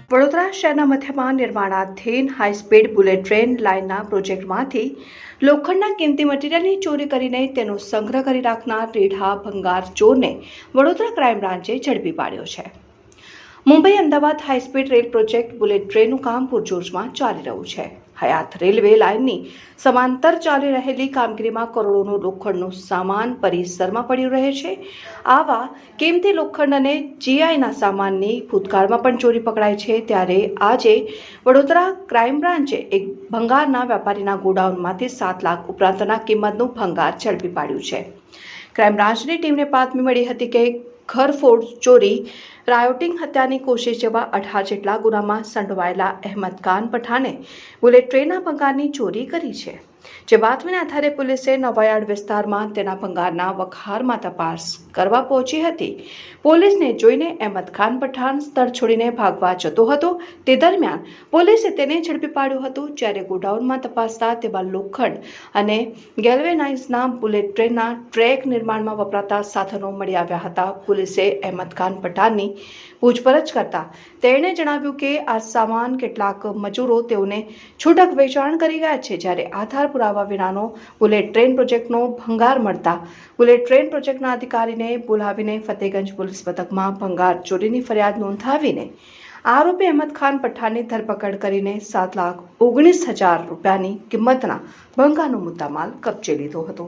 વડોદરા શહેરના મધ્યમાં નિર્માણાધીન high speed bullet train લાઇનના પ્રોજેક્ટમાંથી લોખંડના કિંમતી મટીરિયલની ચોરી કરીને તેનો સંગ્રહ કરી રાખનાર રીઢા ભંગાર ચોરને વડોદરા ક્રાઇમ બ્રાન્ચે ઝડપી પાડ્યો છે. Mumbai Ahmedabad high speed rail project bullet ટ્રેનનું કામ પૂરજોશમાં ચાલી રહ્યું છે. હયાત રેલવે લાઇનની સમાંતર ચાલી રહેલી કામગીરીમાં કરોડોનું લોખંડનું સામાન પરિસરમાં પડ્યું રહે છે. આવા કિંમતી લોખંડ અને જીઆઈના સામાનની ભૂતકાળમાં પણ ચોરી પકડાય છે. ત્યારે આજે વડોદરા ક્રાઇમ બ્રાન્ચે એક ભંગારના વેપારીના ગોડાઉનમાંથી 7 લાખ ઉપરાંતના કિંમતનું ભંગાર ઝડપી પાડ્યું છે. ક્રાઇમ બ્રાન્ચની ટીમને બાતમી મળી હતી કે ઘરફોડ ચોરી, રાયોટિંગ, હત્યાની કોશિશ જેવા 18 જેટલા ગુનામાં સંડોવાયેલા અહેમદ ખાન પઠાણે બુલેટ ટ્રેનના ભંગારની ચોરી કરી છે. જે બાતમીના આધારે પોલીસે નવાયાર્ડ વિસ્તારમાં તેના ભંગારના વખારમાં તપાસ કરવા પહોંચી હતી. પોલીસને જોઈને અહેમદ ખાન પઠાણ સ્થળ છોડીને ભાગવા જતો હતો. તે દરમિયાન પોલીસે તેને ઝડપી પાડ્યો હતો. જ્યારે ગોડાઉનમાં તપાસતા તેમાં લોખંડ અને ગેલ્વેનાઇઝના બુલેટ ટ્રેનના ટ્રેક નિર્માણમાં વપરાતા સાધનો મળી આવ્યા હતા. પોલીસે અહેમદ ખાન પઠાણની પૂછપરછ કરતા તેણે જણાવ્યું કે આ સામાન કેટલાક મજૂરો તેઓને છૂટક વેચાણ કરી ગયા છે. જ્યારે આધાર પુરાવા વિનાનો બુલેટ ટ્રેન પ્રોજેક્ટનો ભંગાર મળતા બુલેટ ટ્રેન પ્રોજેક્ટના અધિકારીને બોલાવીને ફતેગંજ પોલીસ મથકમાં ભંગાર ચોરીની ફરિયાદ નોંધાવીને આરોપી અહેમદ ખાન પઠાણની ધરપકડ કરીને 7,19,000 રૂપિયાની કિંમતના ભંગારનો મુદ્દામાલ કબજે લીધો હતો.